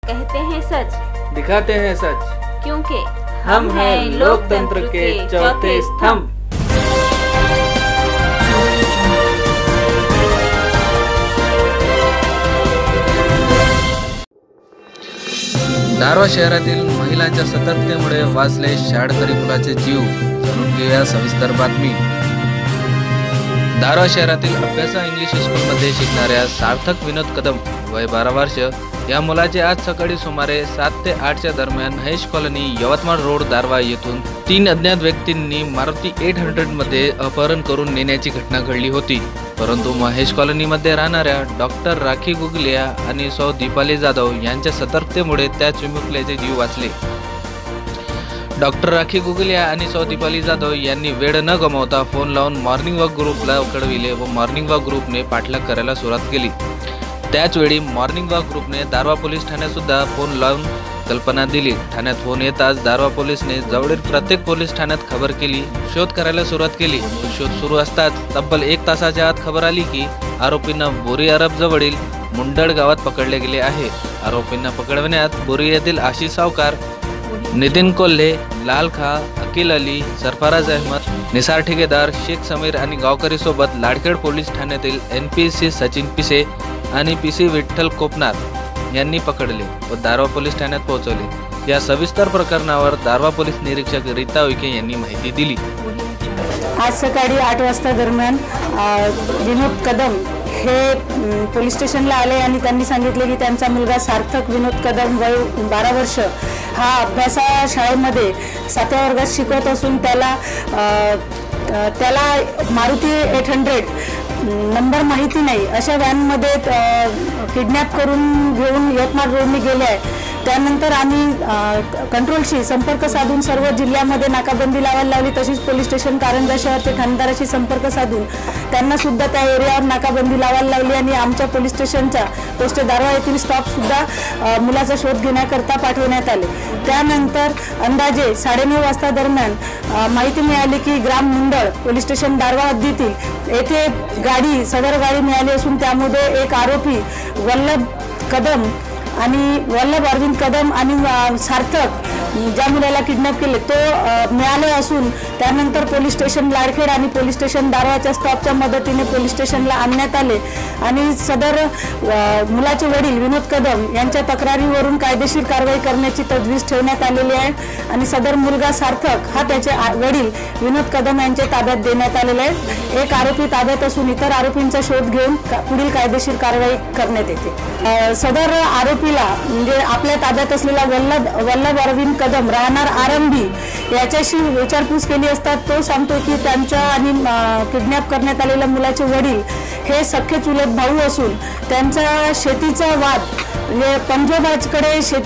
कहते हैं सच, दिखाते हैं सच, क्योंकि हम हैं लोकतंत्र के चौथे स्तंभ। दारवा शहरातील महिलांच्या सतर्कतेमुळे वाचले शाळकरी मुलाचे जीव। जाणून घेऊया सविस्तर बातमी। दारवा शहरातील अभ्यासा इंग्लिश स्कूलमध्ये शिकणाऱ्या सार्थक विनोद कदम वय 12 वर्ष या मुलाचे आज सकाळी सुमारे 7 ते 8च्या दरम्यान महेश कॉलनी यवतमाळ रोड दारवा येथून 3 अज्ञात व्यक्तींनी मारुती 800 मध्ये अपहरण करून नेण्याची घटना घडली होती। परंतु महेश कॉलनीमध्ये राहणाऱ्या डॉक्टर राखी गुगलिया आणि सौ दीपाली जाधव यांच्या सतर्कतेमुळे त्या चिमुकल्याचे जीव वाचले। डॉक्टर राखी गुगलिया आणि सौ दीपाली जाधव यांनी वेळ न गमावता फोन लावून मॉर्निंग वॉक ग्रुपला कळविले व मॉर्निंग वॉक ग्रुपने पाठलाग करायला सुरुवात केली। त्याचवेळी मॉर्निंग वॉक ग्रुपने दारवा पोलीस ठाण्यात सुद्धा फोन लावून कल्पना दिली। ठाण्यात फोन येताच दारवा पोलीसने जवळील प्रत्येक पोलीस ठाण्यात खबर केली, शोध करायला सुरुवात केली। शोध सुरू असताच तब्बल 1 तासाच्या आत खबर आली की आरोपींना बोरी अरब जवळील मुंडळ गावात पकडले गेले आहे। आरोपींना पकडवण्यात बोरी येथील आशिष सावकार, नितीन कोल्हे, लाल खा, अकील अली, सरफराज अहमद, निसार ठेकेदार, शेख समीर आणि गावकरी सोबत लाडखेड पोलीस ठाण्यातील NPC सचिन पिसे आणि PC विठ्ठल कोपनार यांनी पकडले व दारवा पोलीस ठाण्यात पोहोचवले। या सविस्तर प्रकरणावर दारवा पोलीस निरीक्षक रीता उईके यांनी माहिती दिली। आज सकाळी 8 वाजता दरम्यान विनोद कदम हे पोलीस स्टेशनला आले आणि त्यांनी सांगितले की त्यांचा मुलगा सार्थक विनोद कदम वय 12 वर्ष हा अभ्यासा शाळेमध्ये 7व्या वर्गात शिकत असून त्याला मारुती 800 नंबर माहिती नाही अशा व्हॅनमध्ये किडनॅप करून घेऊन यवतमाळ रोडने गेले आहे। त्यानंतर आम्ही कंट्रोलशी संपर्क साधून सर्व जिल्ह्यामध्ये नाकाबंदी लावायला लावली। तशीच पोलीस स्टेशन कारंजा शहरचे ठाणेदाराशी संपर्क साधून त्यांना सुद्धा त्या एरियावर नाकाबंदी लावायला लावली आणि आमच्या पोलीस स्टेशनच्या पोस्ट दारवा येथील स्टॉप सुद्धा मुलाचा शोध घेण्याकरता पाठवण्यात आले। त्यानंतर अंदाजे 9:30 वाजता दरम्यान माहिती मिळाली की ग्राम मुंडळ पोलीस स्टेशन दारवा हद्दीतील येथे सदर गाडी मिळाली असून त्यामध्ये एक आरोपी वल्लभ अरविंद कदम आणि सार्थक ज्या मुलाला किडनॅप केले तो मिळाले असून त्यानंतर पोलीस स्टेशन लाडखेड आणि पोलीस स्टेशन दारवाच्या स्टॉपच्या मदतीने पोलीस स्टेशनला आणण्यात आले आणि सदर मुलाचे वडील विनोद कदम यांच्या तक्रारीवरून कायदेशीर कारवाई करण्याची तजवीज ठेवण्यात आलेली आहे आणि सदर मुलगा सार्थक हा त्याचे वडील विनोद कदम यांच्या ताब्यात देण्यात आलेला आहे। एक आरोपी ताब्यात असून इतर आरोपींचा शोध घेऊन पुढील कायदेशीर कारवाई करण्यात येते। सदर आरोपीला म्हणजे आपल्या ताब्यात असलेला वल्लभ अरविंद कदम राहणार आरंभी याच्याशी विचारपूस केली असता तो सांगतो की त्यांच्या आणि किडनॅप करण्यात आलेल्या मुलाचे वडील हे सख्खे चुलत भाऊ असून त्यांचा शेतीचा वाद म्हणजे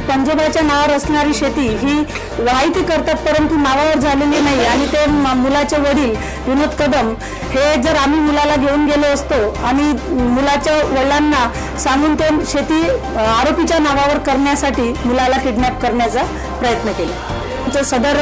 पंजोबाच्या नावावर असणारी शेती ही वाहिती करतात परंतु नावावर झालेली नाही आणि ते मुलाचे वडील विनोद कदम हे जर आम्ही मुलाला घेऊन गेलो असतो आणि मुलाच्या वडिलांना सांगून ते शेती आरोपीच्या नावावर करण्यासाठी मुलाला किडनॅप करण्याचा प्रयत्न केला। सदर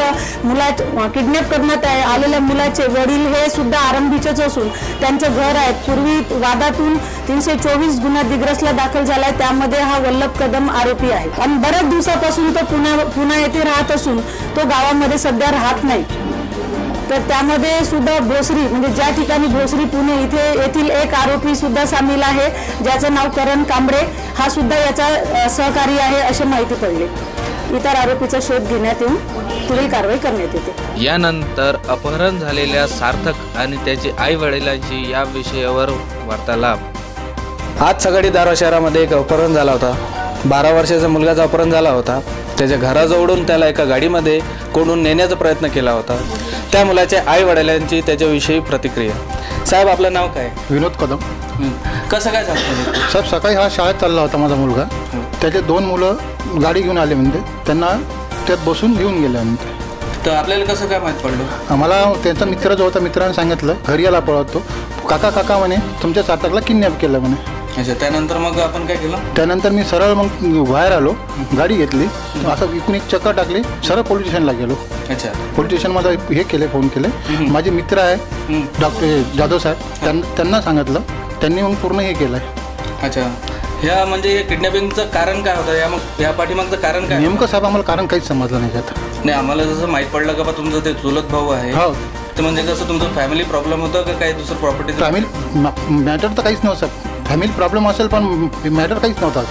किडनॅप करण्यात आलेल्या मुलाचे वडील हे सुद्धा आरंभीचेच असून त्यांचं घर आहे। पूर्वी वादातून 324 गुन्हा दिग्रसला दाखल झालाय, त्यामध्ये हा वल्लभ कदम आरोपी आहे आणि बऱ्याच दिवसापासून तो पुणे येथे राहत असून तो गावामध्ये सध्या राहत नाही। तर त्यामध्ये सुद्धा भोसरी म्हणजे ज्या ठिकाणी भोसरी पुणे येथील एक आरोपी सुद्धा सामील आहे ज्याचं नाव करण कांबळे हा सुद्धा याचा सहकारी आहे अशी माहिती पडली। इतर आरोपीचा शोध घेण्यात येऊन पुढील कारवाई करण्यात येते। यानंतर अपहरण झालेल्या सार्थक आणि त्याचे आई वडिलांची या विषयावर वार्तालाप। आज सकाळी दारवा शहरामध्ये एक अपहरण झाला होता। 12 वर्षाचा मुलगाचा अपहरण झाला होता। त्याच्या घराजवळून त्याला एका गाडीमध्ये कोंडून नेण्याचा प्रयत्न केला होता। त्या मुलाच्या आई वडिलांची त्याच्याविषयी प्रतिक्रिया। साहेब आपलं नाव काय? विनोद कदम। कसं काय झालं साहेब? सकाळी हा शाळेत चालला होता माझा मुलगा, त्याचे 2 मुलं गाडी घेऊन आले म्हणते, त्यांना त्यात बसून घेऊन गेले म्हणते। तर आपल्याला कसं काय माहीत पडलं? आम्हाला त्यांचा मित्र जो होता मित्राने सांगितलं, घरी याला पळतो काका म्हणे तुमच्या सार्थकला किडनॅप केलं म्हणे। अच्छा, त्यानंतर मग आपण काय केलं? त्यानंतर मी सरळ मग बाहेर आलो, गाडी घेतली, असं इकडून एक चक्कर टाकली, सरळ पोलीस स्टेशनला गेलो। अच्छा, पोलीस स्टेशनमध्ये हे केले, फोन केले, माझे मित्र आहे डॉक्टर जाधव साहेब त्यांना सांगितलं, त्यांनी मग पूर्ण हे केलं आहे। अच्छा, ह्या म्हणजे किडनॅपिंगचं कारण काय होतं, या पाठीमागचं कारण काय? नेमकं साहेब आम्हाला कारण काहीच समजलं नाही त्यात. नाही, आम्हाला जसं माहीत पडलं का बा तुमचं ते चुलत भाऊ आहे, हो ते म्हणजे कसं तुमचं फॅमिली प्रॉब्लेम होतं का काही दुसरं प्रॉपर्टी? फॅमिली मॅटर तर काहीच नव्हतं साहेब. फॅमिली प्रॉब्लेम असेल पण मॅटर काहीच नव्हता.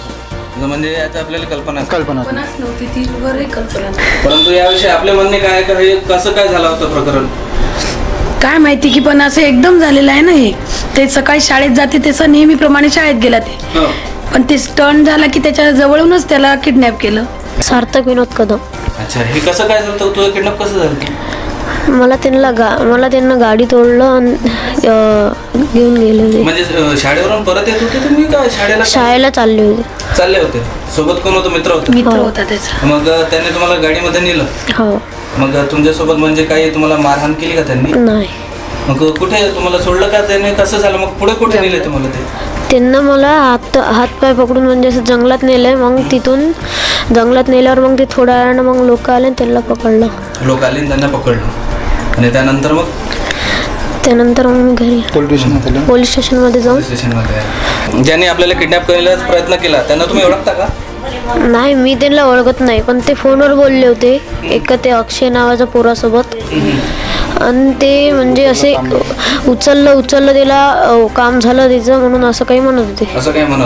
म्हणजे याची आपल्याला कल्पना नव्हती ती कल्पना. परंतु याविषयी आपले म्हणणे काय आहे का, हे कसं काय झालं होतं प्रकरण? काय माहिती की पण असं एकदम झालेलं आहे ना हे. ते सकाळी शाळेत जाते तसं नेहमीप्रमाणे शाळेत गेला ते, पण ते टर्न झाला की त्याच्या जवळूनच त्याला किडनॅप केलं. सार्थक विनोद कदम. अच्छा, हे कसं काय झालं? तुझं किडनॅप कसं झालं? मला त्यांना गाडी तोडलं आणि घेऊन गेले होते. म्हणजे शाळेवरून परत येत होते तुम्ही का शाळेला चालले होते? सोबत कोण होतं? मित्र होते? मित्र होता त्याचा. मग त्याने तुम्हाला गाडीमध्ये नेलं? हो. मग तुमच्यासोबत म्हणजे काही तुम्हाला मारहाण केली का त्यांनी? नाही. मग कुठे तुम्हाला सोडलं का त्याने? कसं झालं? मग पुढे कुठे नेले तुम्हाला ते? त्यांना मला हातपाय पकडून म्हणजे असं जंगलात नेलंय. मग तिथून जंगलात नेल्यावर मग ते थोड्या वेळानं मग लोक आले त्यांना पकडलं. लोक आले त्यांना पकडलं आणि त्यानंतर मग मग मी घरी पोलीस स्टेशनमध्ये जाऊन. स्टेशनमध्ये ज्यांनी आपल्याला किडनॅप करायला प्रयत्न केला त्यांना तुम्ही ओळखता का? नाही, मी त्यांना ओळखत नाही, पण ते फोनवर बोलले होते एक ते अक्षय नावाच्या पोरासोबत. आणि ते म्हणजे असे उचललं त्याला काम झालं त्याचं म्हणून असं काही म्हणत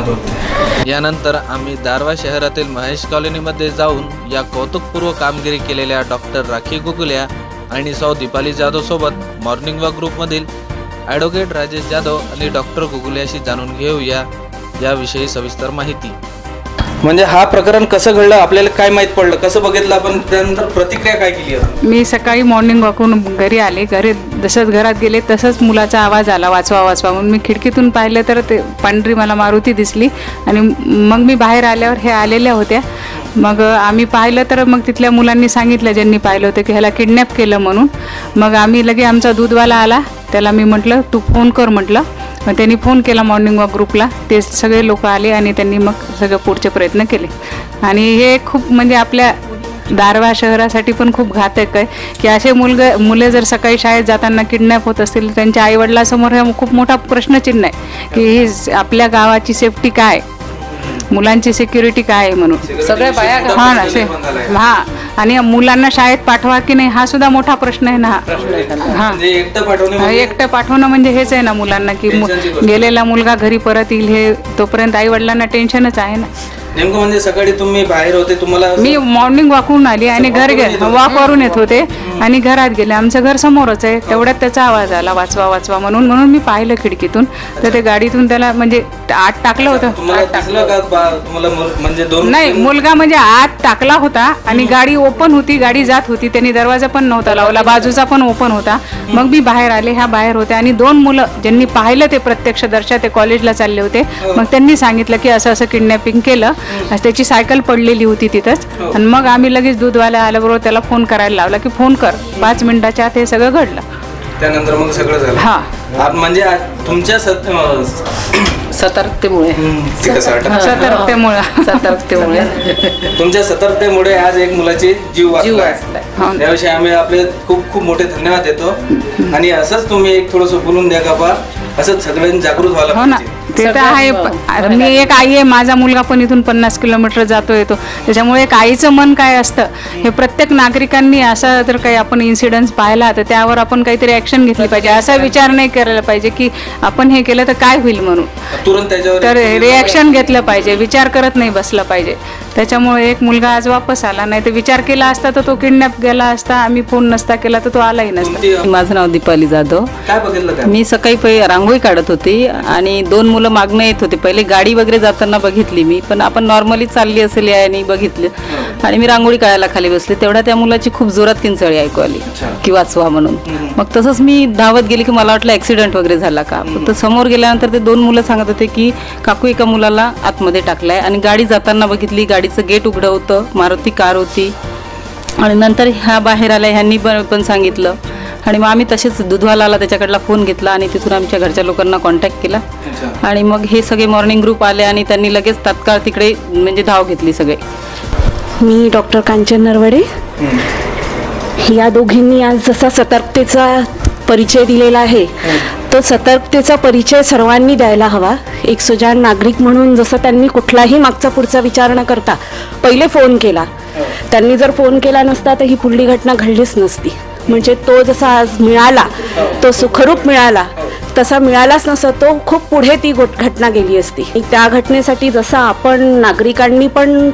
होते. यानंतर आम्ही दारवा शहरातील महेश कॉलनीमध्ये जाऊन या कौतुकपूर्व कामगिरी केलेल्या डॉक्टर राखी गुगुल्या आणि सौ दीपाली जाधव सोबत मॉर्निंग वॉक ग्रुपमधील ॲडव्होकेट राजेश जाधव आणि डॉक्टर गुगुल्याशी जाणून घेऊया याविषयी सविस्तर माहिती. म्हणजे हा प्रकरण कसं घडलं, आपल्याला काय माहीत पडलं, कसं बघितलं आपण, त्यानंतर प्रतिक्रिया काय केली? मी सकाळी मॉर्निंग वॉकून घरी आले. जसंच घरात गेले तसंच मुलाचा आवाज आला, वाचवा म्हणून. मी खिडकीतून पाहिलं तर ते पांढरी मला मारुती दिसली आणि मग मी बाहेर आल्यावर हे आलेल्या होत्या. मग आम्ही पाहिलं तर मग तिथल्या मुलांनी सांगितलं ज्यांनी पाहिलं होतं की ह्याला किडनॅप केलं म्हणून. मग आम्ही लगे आमचा दूधवाला आला, त्याला मी म्हटलं तू फोन कर म्हटलं. मग त्यांनी फोन केला मॉर्निंग वॉक ग्रुपला. ते सगळे लोक आले आणि त्यांनी मग सगळे पुढचे प्रयत्न केले. आणि हे खूप म्हणजे आपल्या दारवा शहरासाठी पण खूप घातक आहे की असे मुले जर सकाळी शाळेत जाताना किडनॅप होत असतील, त्यांच्या आईवडिलांसमोर हे खूप मोठा प्रश्नचिन्ह आहे की ही आपल्या गावाची सेफ्टी काय, मुलांची सिक्युरिटी काय आहे म्हणून. सगळे बाया हा, आणि मुलांना शाळेत पाठवा की नाही हा सुद्धा मोठा प्रश्न आहे ना. हा, एकटं पाठवणं म्हणजे हेच आहे ना मुलांना की गेलेला मुलगा घरी परत येईल हे तोपर्यंत आई वडिलांना टेन्शनच आहे ना. नेमकं म्हणजे सकाळी तुम्ही बाहेर होते, तुम्हाला मी मॉर्निंग वॉकवरून आली आणि वॉकवरून येत होते आणि घरात गेले. आमचं घर समोरच आहे. तेवढ्यात त्याचा आवाज आला वाचवा म्हणून मी पाहिलं खिडकीतून. तर ते गाडीतून त्याला म्हणजे आत टाकलं होतं. नाही, मुलगा म्हणजे आत टाकला होता आणि गाडी ओपन होती, गाडी जात होती. त्यांनी दरवाजा पण नव्हता लावला, बाजूचा पण ओपन होता. मग मी बाहेर आले, ह्या बाहेर होत्या आणि दोन मुलं ज्यांनी पाहिलं ते प्रत्यक्षदर्शा, ते कॉलेजला चालले होते. मग त्यांनी सांगितलं की असं किडनॅपिंग केलं. त्याची सायकल पडलेली होती तिथंच. आणि मग आम्ही लगेच दूधवाल्या आल्याबरोबर त्याला फोन करायला लावला की फोन कर. 5 मिनिटाच्या आत हे सगळं घडलं. त्यानंतर मग सगळं झालं. हा, म्हणजे तुमच्या सतर्कतेमुळे तुमच्या सतर्कतेमुळे आज एक मुलाची जीव वाचलाय. त्याविषयी आम्ही आपले खूप खूप मोठे धन्यवाद देतो. आणि असंच तुम्ही एक थोडंसं बोलून द्या का बा, असंच सगळ्यांनी जागृत व्हायला पाहिजे. ते तर आहे. मी एक आई आहे, माझा मुलगा पण इथून 50 किलोमीटर जातो येतो. त्याच्यामुळे एक आईचं मन काय असतं हे प्रत्येक नागरिकांनी, असं जर काही आपण इन्सिडेंट्स पाहिला तर त्यावर आपण काहीतरी ॲक्शन घेतली पाहिजे. असा विचार नाही करायला पाहिजे की आपण हे केलं तर काय होईल म्हणून. तर रिॲक्शन घेतलं पाहिजे, विचार करत नाही बसलं पाहिजे. त्याच्यामुळे एक मुलगा आज वापस आला. नाही तर विचार केला असता तर तो किडनॅप गेला असता, आम्ही फोन नसता केला तर तो आलाही नसता. माझं नाव दीपाली जाधव. मी सकाळी रांगोळी काढत होती आणि 2 मुलं मागणं येत होते. पहिले गाडी वगैरे जाताना बघितली मी, पण आपण नॉर्मली चालली असेल याने बघितलं आणि मी रांगोळी काढायला खाली बसले. तेवढ्या त्या मुलाची खूप जोरात किंचाळी ऐकू आली की वाचवा म्हणून. मग तसंच मी धावत गेली की मला वाटलं ॲक्सिडेंट वगैरे झाला का. तर समोर गेल्यानंतर ते 2 मुलं सांगत होते की काकू एका मुलाला आतमध्ये टाकलाय. आणि गाडी जाताना बघितली, गाडीचं गेट उघडं होतं, मारुती कार होती. आणि नंतर ह्या बाहेर आल्या, ह्यांनी पण सांगितलं. आणि मग आम्ही तसेच दूधवालाला त्याच्याकडला फोन घेतला आणि तिथून आमच्या घरच्या लोकांना कॉन्टॅक्ट केला. आणि मग हे सगळे मॉर्निंग ग्रुप आले आणि त्यांनी लगेच तात्काळ तिकडे म्हणजे धाव घेतली सगळे. मी डॉक्टर कांचन नरवडे. या दोघींनी आज जसा सतर्कतेचा परिचय दिलेला आहे तो सतर्कतेचा परिचय सर्वांनी द्यायला हवा. एक सुजाण नागरिक म्हणून जसं त्यांनी कुठलाही मागचा पुढचा विचार न करता पहिले फोन केला, त्यांनी जर फोन केला नसता तर ही पुढली घटना घडलीच नसती. म्हणजे तो जसा आज मिळाला, तो सुखरूप मिळाला, तसा मिळालाच नसता तो खूप पुढे ती घटना गेली असती. त्या घटनेसाठी जसं आपण नागरिकांनी पण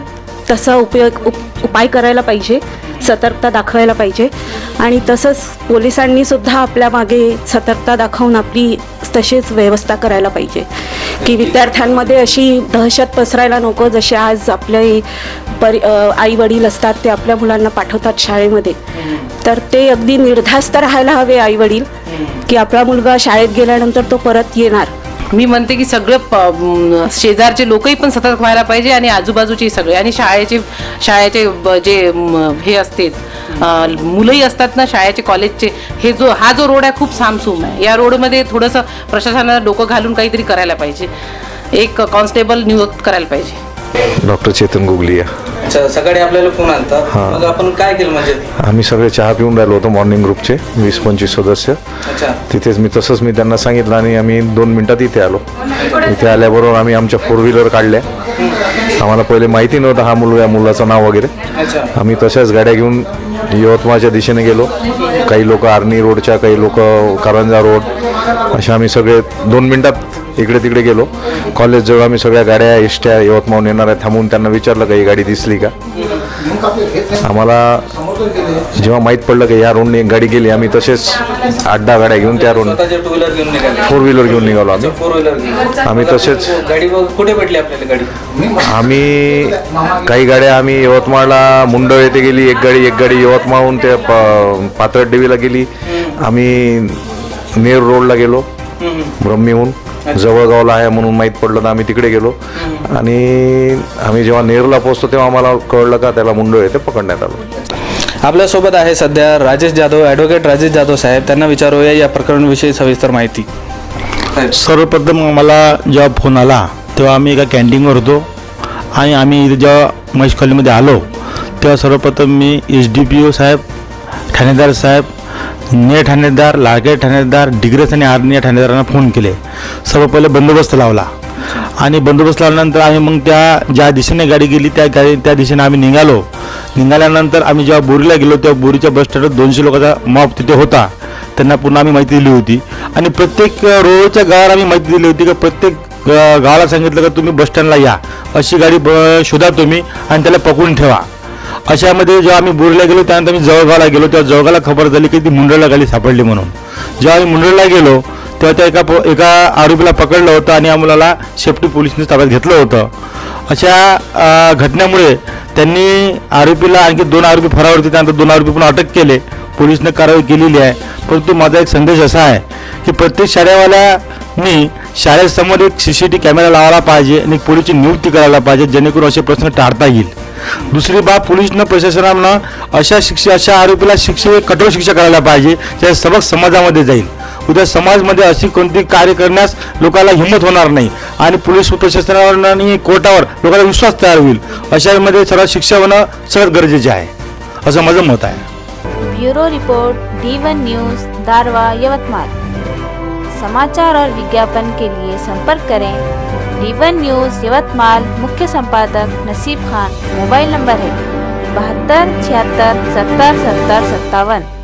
तसा उपाय करायला पाहिजे, सतर्कता दाखवायला पाहिजे आणि तसंच पोलिसांनी सुद्धा आपल्या मागे सतर्कता दाखवून आपली तशीच व्यवस्था करायला पाहिजे की विद्यार्थ्यांमध्ये अशी दहशत पसरायला नको. जसे आज आपले आई वडील असतात ते आपल्या मुलांना पाठवतात शाळेमध्ये, तर ते अगदी निर्धास्त राहायला हवे आई वडील की आपला मुलगा शाळेत गेल्यानंतर तो परत येणार. मी म्हणते की सगळं शेजारचे लोकही पण सतर्क व्हायला पाहिजे आणि आजूबाजूचे सगळे आणि शाळेचे जे हे असते मुलंही असतात ना शाळेचे कॉलेजचे, हा जो रोड आहे खूप सामसूम आहे. या रोडमध्ये थोडंसं प्रशासनाला डोकं घालून काहीतरी करायला पाहिजे, एक कॉन्स्टेबल नियुक्त करायला पाहिजे. डॉक्टर चेतन गुगलिया. अच्छा, सकाळी आपल्याला फोन आलता, मग आपण काय केलं? म्हणजे आम्ही सगळे चहा पिऊन राहिलो होतो, मॉर्निंग ग्रुपचे 20-25 सदस्य. तिथेच मी त्यांना सांगितलं आणि आम्ही 2 मिनिटात इथे आलो. इथे आल्याबरोबर आम्ही आमच्या 4 व्हीलर काढल्या. आम्हाला पहिले माहिती नव्हतं हा मुलाचं नाव वगैरे. आम्ही तशाच गाड्या घेऊन यवतमाळच्या दिशेने गेलो. काही लोक आर्नी रोडच्या, काही लोक कारंजा रोड, अशा आम्ही सगळे 2 मिनिटात इकडे तिकडे गेलो. कॉलेजजवळ आम्ही सगळ्या गाड्या एसट्या यवतमाळहून येणाऱ्या थांबून त्यांना विचारलं का ही गाडी दिसली का. आम्हाला जेव्हा माहीत पडलं की ह्या रोडने एक गाडी गेली, आम्ही तसेच 8-10 गाड्या घेऊन त्या रोड 4 व्हीलर घेऊन निघालो आम्ही तसेच. गाडी कुठे भेटली आपल्याला गाडी? आम्ही काही गाड्या आम्ही यवतमाळला मुंडळ येथे गेली, एक गाडी यवतमाळहून ते पाथर्डी देवीला गेली. आम्ही नेर रोडला गेलो, ब्रह्मीहून जवळगावला आहे म्हणून माहीत पडलं तर आम्ही तिकडे गेलो आणि आम्ही जेव्हा नेरला पोहोचतो तेव्हा आम्हाला कळलं का त्याला मुंडळ येथे पकडण्यात आलं. आपल्यासोबत आहे सध्या राजेश जाधव, ॲडव्होकेट राजेश जाधव साहेब. त्यांना विचारूया या प्रकरणाविषयी सविस्तर माहिती. सर्वप्रथम मला जेव्हा फोन आला तेव्हा आम्ही एका कॅन्टीनवर होतो आणि आम्ही इथे जेव्हा महेश कॉलनीमध्ये आलो तेव्हा सर्वप्रथम मी SDPO साहेब, ठाणेदार साहेब, ने ठाणेदार, लाळकेड ठाणेदार, डिग्रस आणि आर्नी ठाणेदारांना फोन केले. सर्व पहिले बंदोबस्त लावला आणि बंदोबस्त लावल्यानंतर आम्ही मग ज्या दिशेने गाडी गेली त्या दिशेने आम्ही निघाल्यानंतर आम्ही जेव्हा बोरीला गेलो तेव्हा बोरीच्या बस स्टँडवर 200 लोकांचा मॉब तिथे होता. त्यांना पुन्हा आम्ही माहिती दिली होती आणि प्रत्येक रोडच्या गावाला आम्ही माहिती दिली होती की प्रत्येक गावाला सांगितलं का तुम्ही बस स्टँडला या, अशी गाडी शोधा तुम्ही आणि त्याला पकडून ठेवा. अशामध्ये जेव्हा आम्ही बोरीला गेलो त्यानंतर आम्ही जळगावला गेलो तेव्हा जळगावला खबर झाली की ती मुंडळला गाडी सापडली म्हणून. जेव्हा आम्ही मुंडळला गेलो तेव्हा त्या एका आरोपीला पकडलं होतं आणि या मुलाला शेपटी पोलिसने ताब्यात घेतलं होतं. अशा घटनेमुळे त्यांनी आरोपीला आणखी 2 आरोपी फरार होते, त्यानंतर 2 आरोपी पण अटक केले. पोलिसने कारवाई केलेली आहे. परंतु माझा एक संदेश असा आहे की प्रत्येक शाळेवाल्यांनी शाळेसमोर एक CCTV कॅमेरा लावायला पाहिजे आणि पोलीसची नियुक्ती करायला पाहिजे जेणेकरून असे प्रश्न टाळता येईल. दुसरी बाब, पोलिसनं प्रशासनानं अशा आरोपीला कठोर शिक्षा करायला पाहिजे ज्या सबक समाजामध्ये जाईल. उद्या समाजमध्ये अशी कोणती कार्य करण्यास लोकांना हिंमत होणार नाही आणि पोलीस प्रशासनावर आणि कोर्टावर लोकांना विश्वास तयार होईल. अशामध्ये सर्व शिक्षा होणं सर्वात गरजेचे आहे असं माझं मत आहे. Bureau report D1 news Darwha Yavatmal. समाचार और विज्ञापन के लिए संपर्क करें D1 न्यूज़ यवतमाल, मुख्य संपादक नसीब खान. मोबाइल नंबर है 72 76 70 70 57.